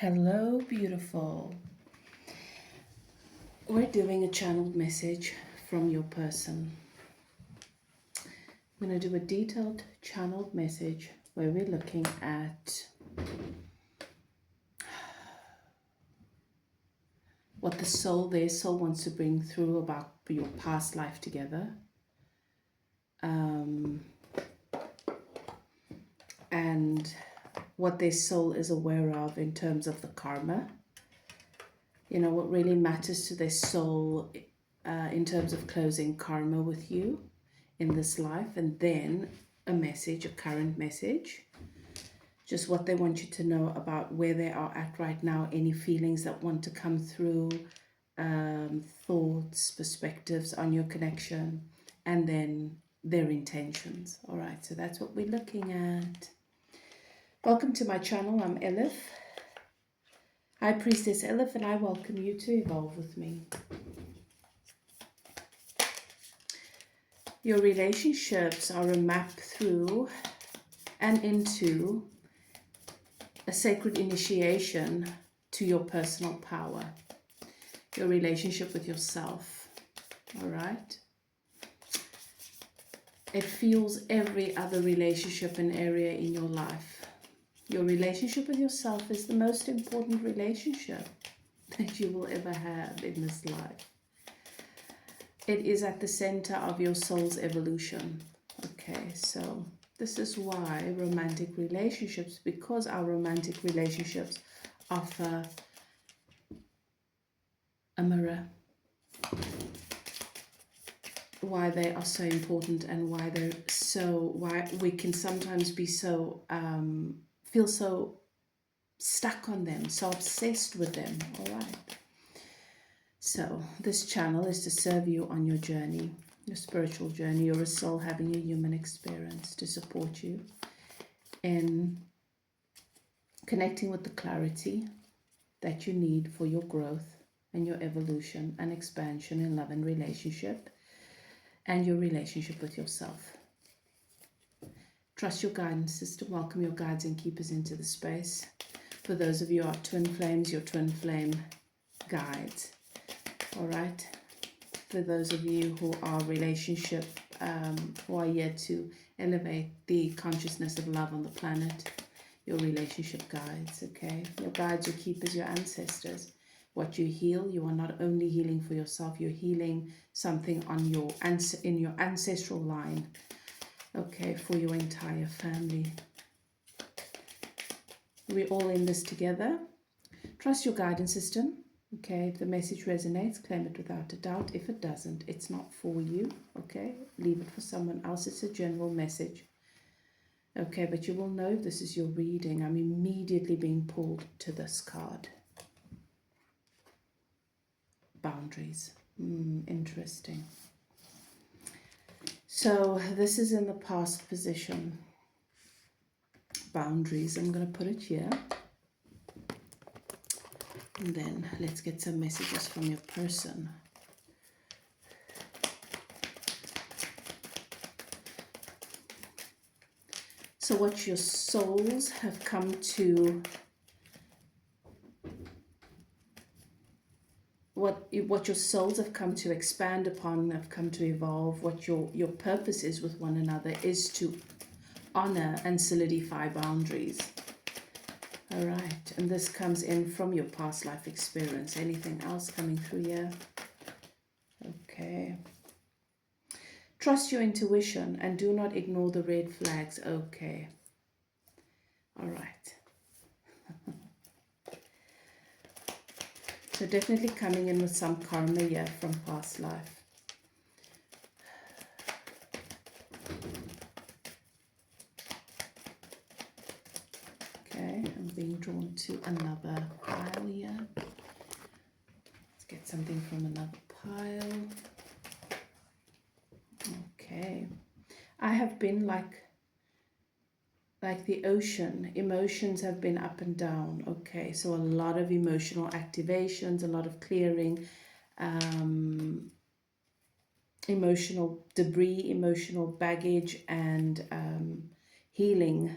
Hello, beautiful. We're doing a channeled message from your person. I'm going to do a detailed channeled message where we're looking at what their soul wants to bring through about your past life together. And what their soul is aware of in terms of the karma. You know, what really matters to their soul in terms of closing karma with you in this life, and then a message, a current message, just what they want you to know about where they are at right now, any feelings that want to come through, thoughts, perspectives on your connection, and then their intentions. All right, so that's what we're looking at. Welcome to my channel. I'm Elif, High Priestess Elif, and I welcome you to evolve with me. Your relationships are a map through and into a sacred initiation to your personal power, your relationship with yourself. All right? It fuels every other relationship and area in your life. Your relationship with yourself is the most important relationship that you will ever have in this life. It is at the center of your soul's evolution. Okay, so this is why romantic relationships, because our romantic relationships offer a mirror, why they are so important, and why we can sometimes be so feel so stuck on them, so obsessed with them. All right. So this channel is to serve you on your journey, your spiritual journey. You're a soul having a human experience, to support you in connecting with the clarity that you need for your growth and your evolution and expansion in love and relationship, and your relationship with yourself. Trust your guidance system. Welcome your guides and keepers into the space. For those of you who are twin flames, your twin flame guides. All right. For those of you who are relationship, who are here to elevate the consciousness of love on the planet, your relationship guides. Okay. Your guides, your keepers, your ancestors. What you heal, you are not only healing for yourself, you're healing something on in your ancestral line. Okay, for your entire family. We're all in this together. Trust your guidance system. Okay, if the message resonates, claim it without a doubt. If it doesn't, it's not for you. Okay, leave it for someone else. It's a general message. Okay, but you will know if this is your reading. I'm immediately being pulled to this card. Boundaries. Interesting. So this is in the past position. Boundaries. I'm going to put it here. And then let's get some messages from your person. So what your souls have come to, what your souls have come to expand upon, have come to evolve, what your purpose is with one another is to honor and solidify boundaries. All right, and this comes in from your past life experience. Anything else coming through here? Okay. Trust your intuition and do not ignore the red flags. Okay. All right. So definitely coming in with some karma here from past life. Okay, I'm being drawn to another pile here. Let's get something from another pile. Okay. I have been like the ocean. Emotions have been up and down. Okay, so a lot of emotional activations, a lot of clearing, emotional debris, emotional baggage, and healing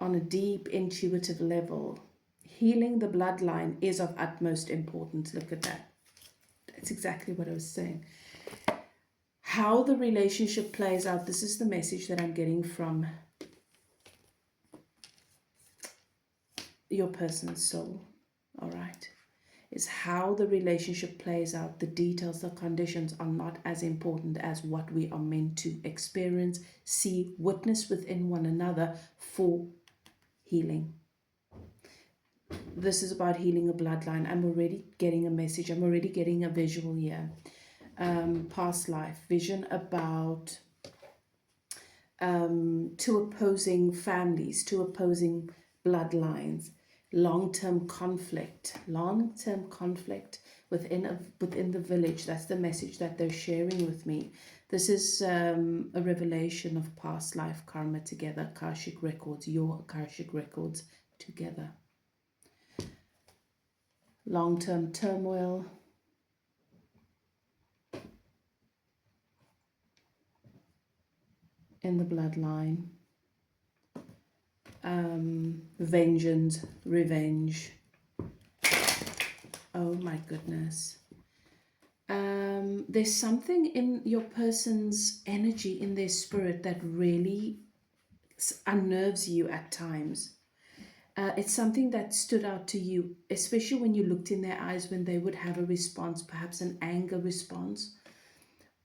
on a deep intuitive level, healing the bloodline is of utmost importance. Look at that. That's exactly what I was saying. How the relationship plays out, this is the message that I'm getting from your person's soul, all right? Is how the relationship plays out. The details, the conditions are not as important as what we are meant to experience, see, witness within one another for healing. This is about healing a bloodline. I'm already getting a message. I'm already getting a visual here. Past life vision about two opposing families, two opposing bloodlines, long-term conflict within the village. That's the message that they're sharing with me. This is a revelation of past life karma together, Akashic records, your Akashic records together. Long-term turmoil, in the bloodline, vengeance, revenge. Oh my goodness. There's something in your person's energy, in their spirit, that really unnerves you at times. It's something that stood out to you, especially when you looked in their eyes when they would have a response, perhaps an anger response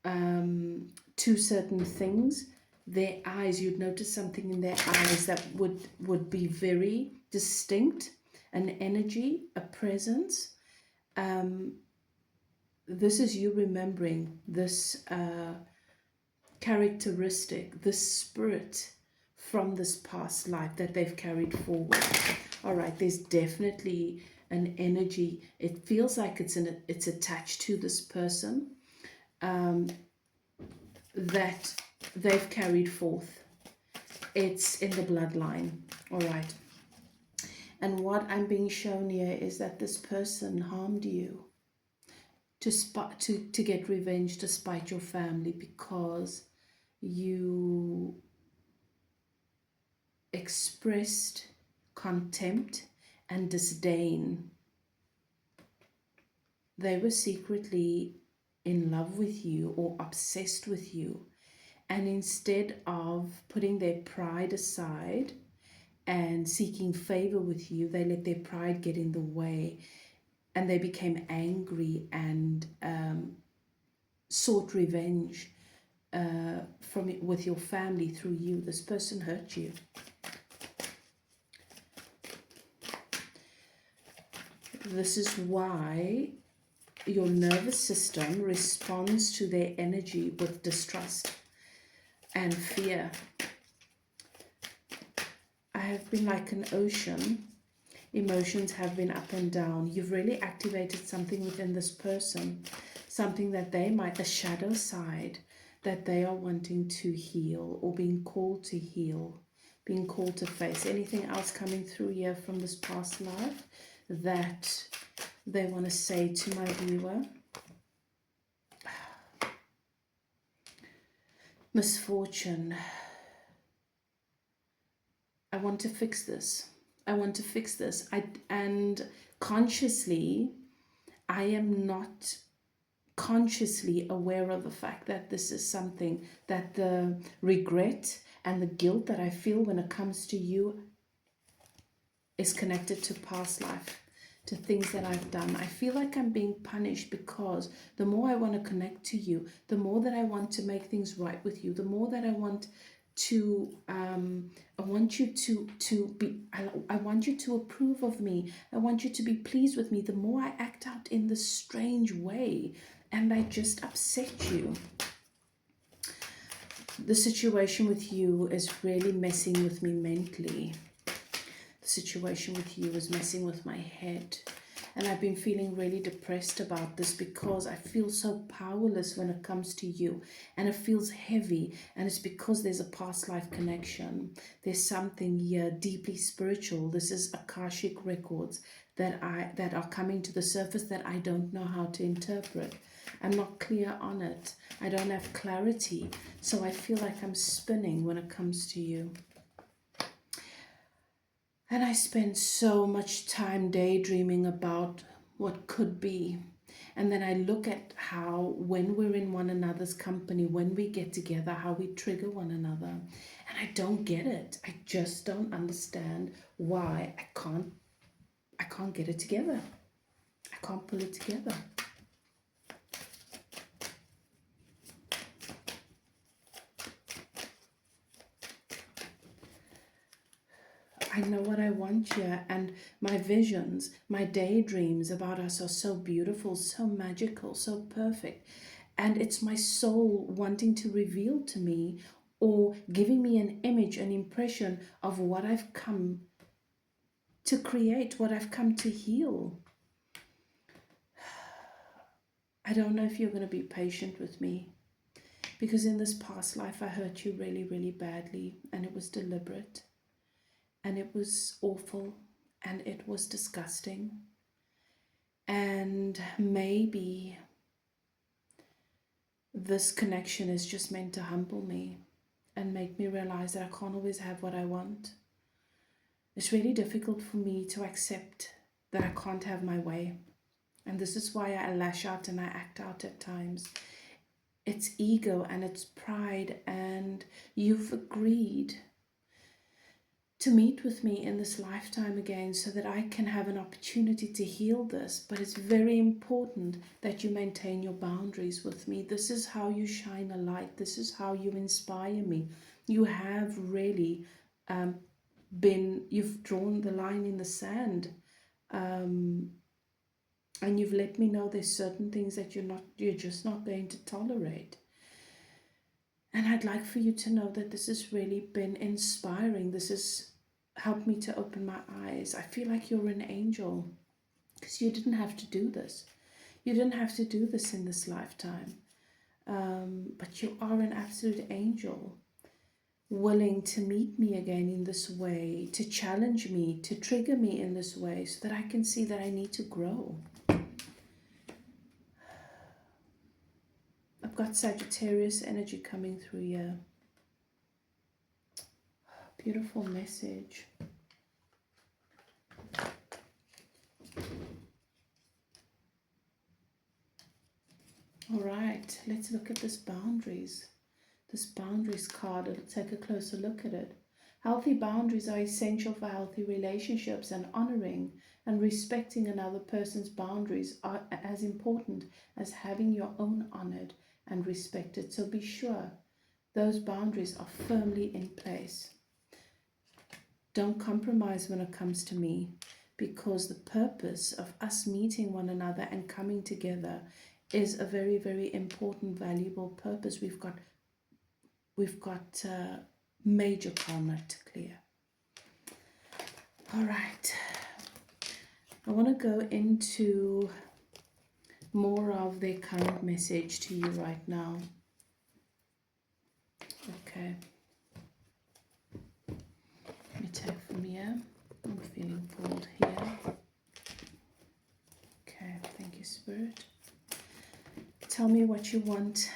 to certain things. Their eyes, you'd notice something in their eyes that would be very distinct, an energy, a presence. This is you remembering this characteristic, this spirit from this past life that they've carried forward. All right, there's definitely an energy. It feels like it's attached to this person that they've carried forth. It's in the bloodline. All right. And what I'm being shown here is that this person harmed you to get revenge, to spite your family, because you expressed contempt and disdain. They were secretly in love with you or obsessed with you. And instead of putting their pride aside and seeking favor with you, they let their pride get in the way, and they became angry and sought revenge with your family through you. This person hurt you. This is why your nervous system responds to their energy with distrust and fear. I have been like an ocean. Emotions have been up and down. You've really activated something within this person, something that they might, a shadow side that they are wanting to heal or being called to heal, being called to face. Anything else coming through here from this past life that they want to say to my viewer? Misfortune. I want to fix this. I want to fix this. And consciously, I am not consciously aware of the fact that this is something that the regret and the guilt that I feel when it comes to you is connected to past life, to things that I've done. I feel like I'm being punished because the more I want to connect to you, the more that I want to make things right with you, the more that I want to I want you to approve of me. I want you to be pleased with me. The more I act out in this strange way and I just upset you. The situation with you is really messing with me mentally. The situation with you is messing with my head. And I've been feeling really depressed about this because I feel so powerless when it comes to you. And it feels heavy. And it's because there's a past life connection. There's something here deeply spiritual. This is Akashic records that are coming to the surface that I don't know how to interpret. I'm not clear on it. I don't have clarity. So I feel like I'm spinning when it comes to you. And I spend so much time daydreaming about what could be. And then I look at how, when we're in one another's company, when we get together, how we trigger one another. And I don't get it. I just don't understand why I can't get it together. I can't pull it together. I know what I want here, and my visions, my daydreams about us are so beautiful, so magical, so perfect. And it's my soul wanting to reveal to me, or giving me an image, an impression of what I've come to create, what I've come to heal. I don't know if you're going to be patient with me, because in this past life I hurt you really, really badly, and it was deliberate. And it was awful, and it was disgusting. And maybe this connection is just meant to humble me and make me realize that I can't always have what I want. It's really difficult for me to accept that I can't have my way. And this is why I lash out and I act out at times. It's ego and it's pride, and you've agreed to meet with me in this lifetime again so that I can have an opportunity to heal this. But it's very important that you maintain your boundaries with me. This is how you shine a light. This is how you inspire me. You have really you've drawn the line in the sand, and you've let me know there's certain things that you're just not going to tolerate. And I'd like for you to know that this has really been inspiring. This has helped me to open my eyes. I feel like you're an angel, because you didn't have to do this. You didn't have to do this in this lifetime. But you are an absolute angel, willing to meet me again in this way, to challenge me, to trigger me in this way, so that I can see that I need to grow. I've got Sagittarius energy coming through here. Beautiful message. All right, let's look at this boundaries. This boundaries card, let's take a closer look at it. Healthy boundaries are essential for healthy relationships, and honoring and respecting another person's boundaries are as important as having your own honored and respected. So be sure those boundaries are firmly in place. Don't compromise when it comes to me, because the purpose of us meeting one another and coming together is a very, very important, valuable purpose. We've got major karma to clear. All right. I want to go into more of their current message to you right now. Okay. Let me take from here. I'm feeling pulled here. Okay, thank you, Spirit. Tell me what you want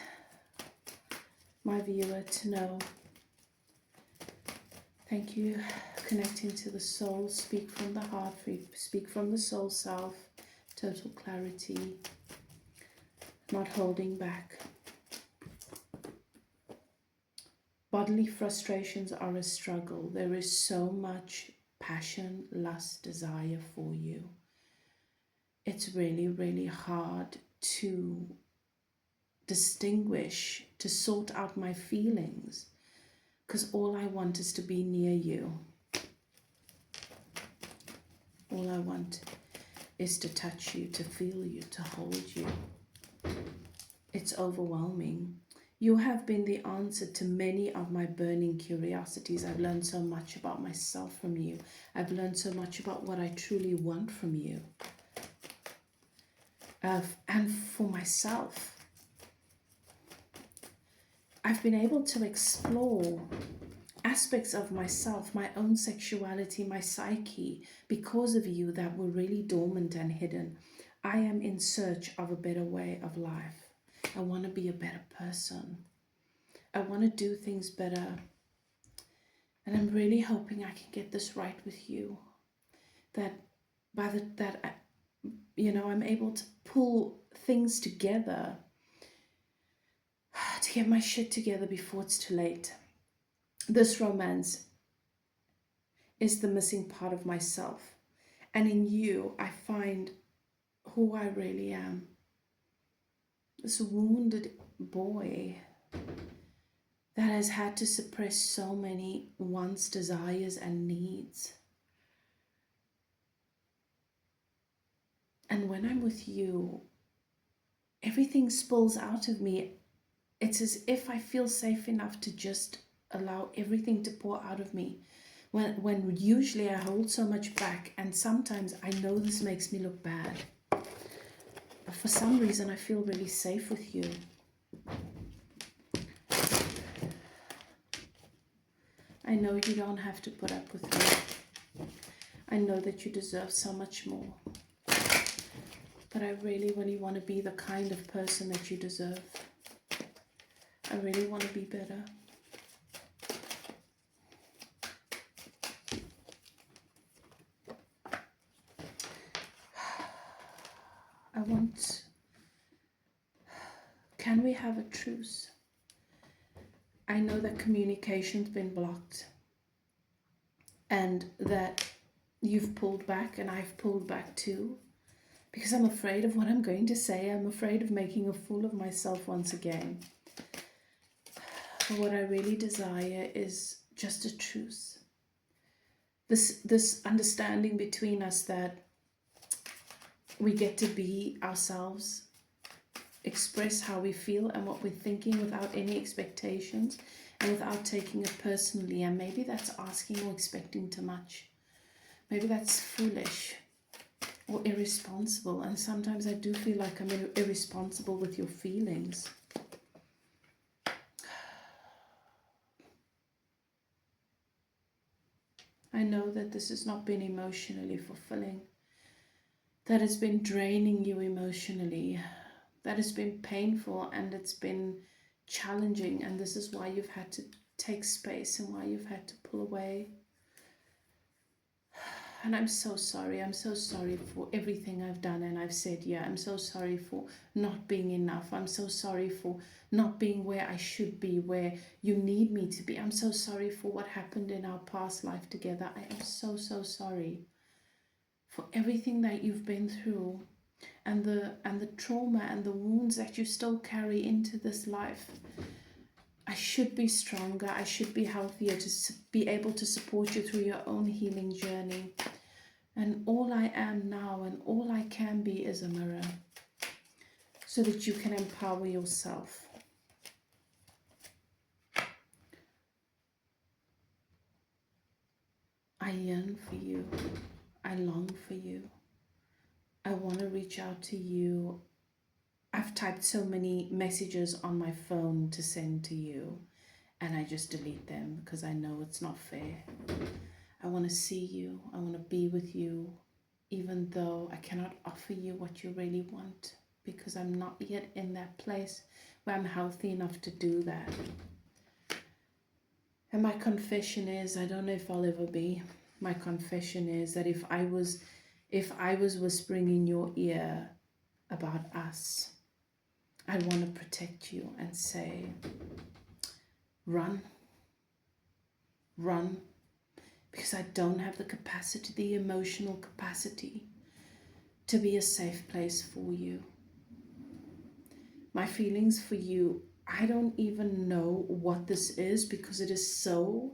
my viewer to know. Thank you. Connecting to the soul. Speak from the heart. Speak from the soul self. Total clarity. Not holding back. Bodily frustrations are a struggle. There is so much passion, lust, desire for you. It's really, really hard to distinguish, to sort out my feelings, because all I want is to be near you. All I want is to touch you, to feel you, to hold you. It's overwhelming. You have been the answer to many of my burning curiosities. I've learned so much about myself from you. I've learned so much about what I truly want from you. And for myself, I've been able to explore aspects of myself, my own sexuality, my psyche, because of you, that were really dormant and hidden. I am in search of a better way of life. I want to be a better person. I want to do things better. And I'm really hoping I can get this right with you. That I'm able to pull things together, to get my shit together before it's too late. This romance is the missing part of myself. And in you, I find who I really am. This wounded boy that has had to suppress so many wants, desires, and needs. And when I'm with you, everything spills out of me. It's as if I feel safe enough to just allow everything to pour out of me. When usually I hold so much back, and sometimes I know this makes me look bad. But for some reason, I feel really safe with you. I know you don't have to put up with me. I know that you deserve so much more. But I really, really want to be the kind of person that you deserve. I really want to be better. Can we have a truce? I know that communication's been blocked and that you've pulled back and I've pulled back too, because I'm afraid of what I'm going to say. I'm afraid of making a fool of myself once again. But what I really desire is just a truce. This understanding between us that we get to be ourselves, express how we feel and what we're thinking without any expectations and without taking it personally. And maybe that's asking or expecting too much. Maybe that's foolish or irresponsible. And sometimes I do feel like I'm irresponsible with your feelings. I know that this has not been emotionally fulfilling, that it's been draining you emotionally, that has been painful and it's been challenging, and this is why you've had to take space and why you've had to pull away. And I'm so sorry. I'm so sorry for everything I've done and I've said. Yeah, I'm so sorry for not being enough. I'm so sorry for not being where I should be, where you need me to be. I'm so sorry for what happened in our past life together. I am so, so sorry for everything that you've been through, and the trauma and the wounds that you still carry into this life. I should be stronger. I should be healthier to be able to support you through your own healing journey. And all I am now and all I can be is a mirror, so that you can empower yourself. I yearn for you. I long for you. I want to reach out to you. I've typed so many messages on my phone to send to you, and I just delete them because I know it's not fair. I want to see you. I want to be with you, even though I cannot offer you what you really want, because I'm not yet in that place where I'm healthy enough to do that. And my confession is, I don't know if I'll ever be. My confession is that if I was whispering in your ear about us, I'd want to protect you and say, run, run, because I don't have the capacity, the emotional capacity, to be a safe place for you. My feelings for you, I don't even know what this is, because it is so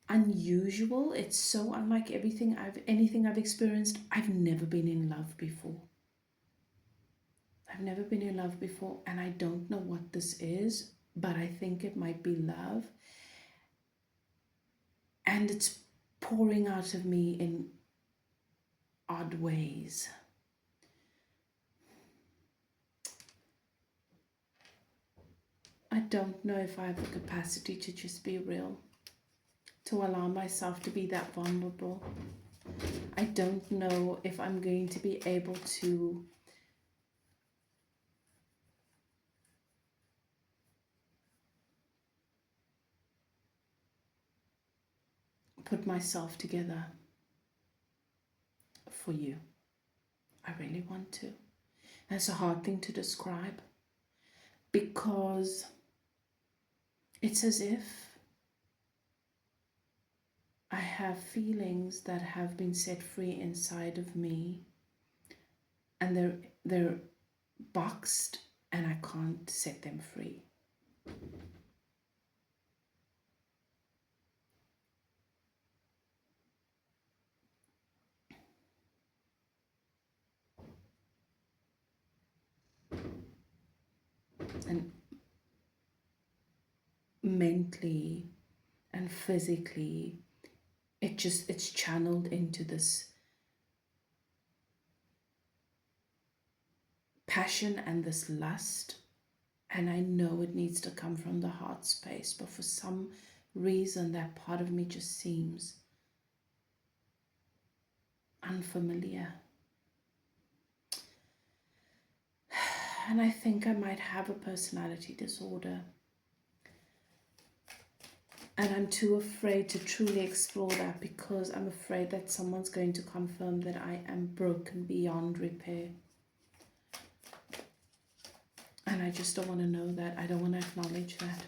unusual. It's so unlike anything I've experienced. I've never been in love before. I've never been in love before, and I don't know what this is, but I think it might be love. And it's pouring out of me in odd ways. I don't know if I have the capacity to just be real, to allow myself to be that vulnerable. I don't know if I'm going to be able to put myself together for you. I really want to. And it's a hard thing to describe because it's as if I have feelings that have been set free inside of me, and they're boxed and I can't set them free. And mentally and physically, it's channeled into this passion and this lust, and I know it needs to come from the heart space, but for some reason that part of me just seems unfamiliar. And I think I might have a personality disorder, and I'm too afraid to truly explore that because I'm afraid that someone's going to confirm that I am broken beyond repair. And I just don't want to know that. I don't want to acknowledge that.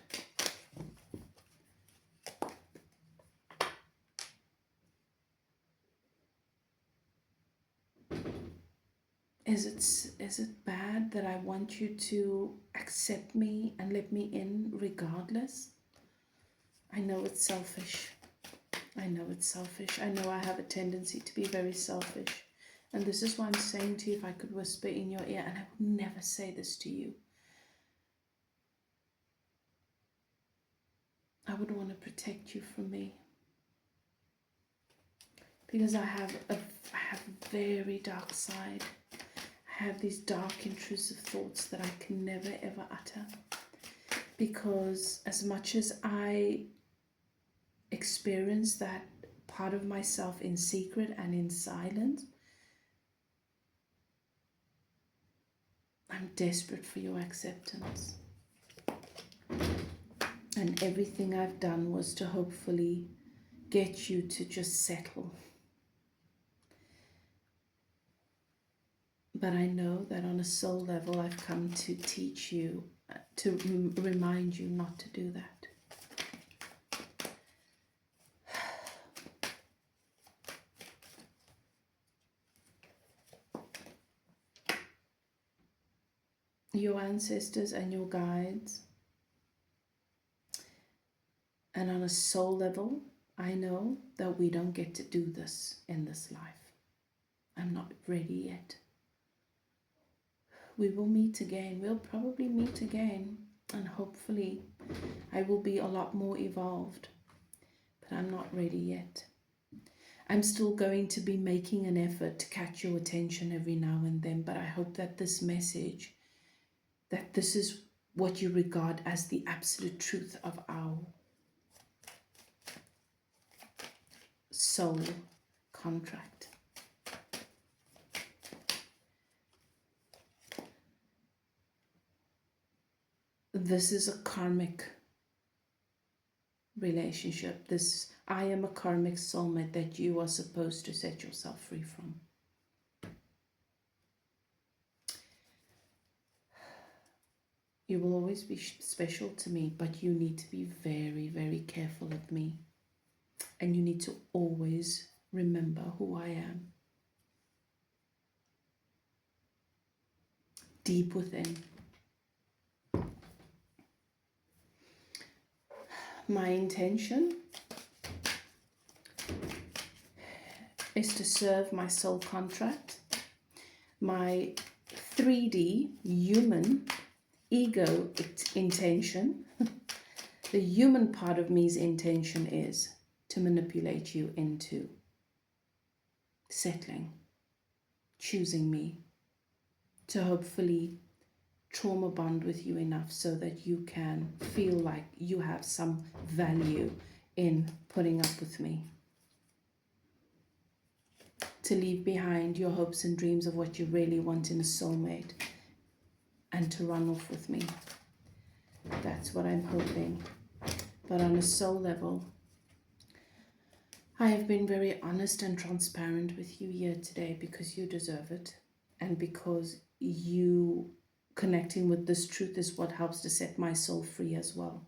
Is it bad that I want you to accept me and let me in regardless? I know it's selfish. I know it's selfish. I know I have a tendency to be very selfish. And this is why I'm saying to you, if I could whisper in your ear, and I would never say this to you, I would want to protect you from me. Because I have a very dark side. I have these dark, intrusive thoughts that I can never ever utter. Because as much as I experience that part of myself in secret and in silence, I'm desperate for your acceptance. And everything I've done was to hopefully get you to just settle. But I know that on a soul level, I've come to teach you, to remind you not to do that. Your ancestors and your guides. And on a soul level, I know that we don't get to do this in this life. I'm not ready yet. We will meet again. We'll probably meet again. And hopefully I will be a lot more evolved. But I'm not ready yet. I'm still going to be making an effort to catch your attention every now and then. But I hope that this message, that this is what you regard as the absolute truth of our soul contract. This is a karmic relationship. I am a karmic soulmate that you are supposed to set yourself free from. You will always be special to me, but you need to be very, very careful of me. And you need to always remember who I am. Deep within. My intention is to serve my soul contract, my 3D human ego intention. The human part of me's intention is to manipulate you into settling, choosing me, to hopefully trauma bond with you enough so that you can feel like you have some value in putting up with me. To leave behind your hopes and dreams of what you really want in a soulmate and to run off with me. That's what I'm hoping. But on a soul level, I have been very honest and transparent with you here today because you deserve it, and because you connecting with this truth is what helps to set my soul free as well.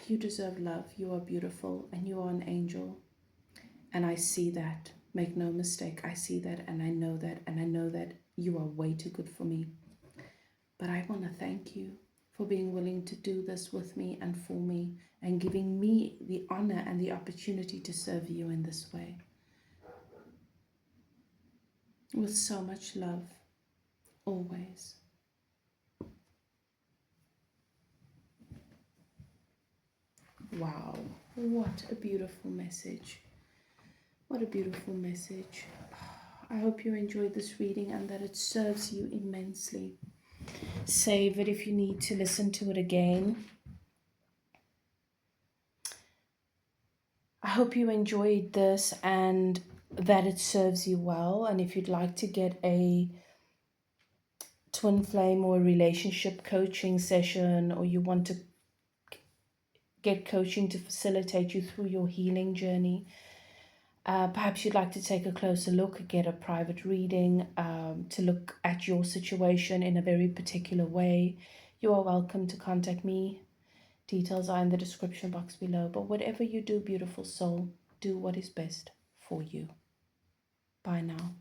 You deserve love. You are beautiful and you are an angel. And I see that. Make no mistake. I see that and I know that. And I know that you are way too good for me. But I want to thank you for being willing to do this with me and for me, and giving me the honor and the opportunity to serve you in this way. With so much love, always. Wow, what a beautiful message. What a beautiful message. I hope you enjoyed this reading and that it serves you immensely. Save it if you need to listen to it again. I hope you enjoyed this and that it serves you well. And if you'd like to get a twin flame or a relationship coaching session, or you want to get coaching to facilitate you through your healing journey, perhaps you'd like to take a closer look, get a private reading to look at your situation in a very particular way, you are welcome to contact me. Details are in the description box below. But whatever you do, beautiful soul, do what is best for you. Bye now.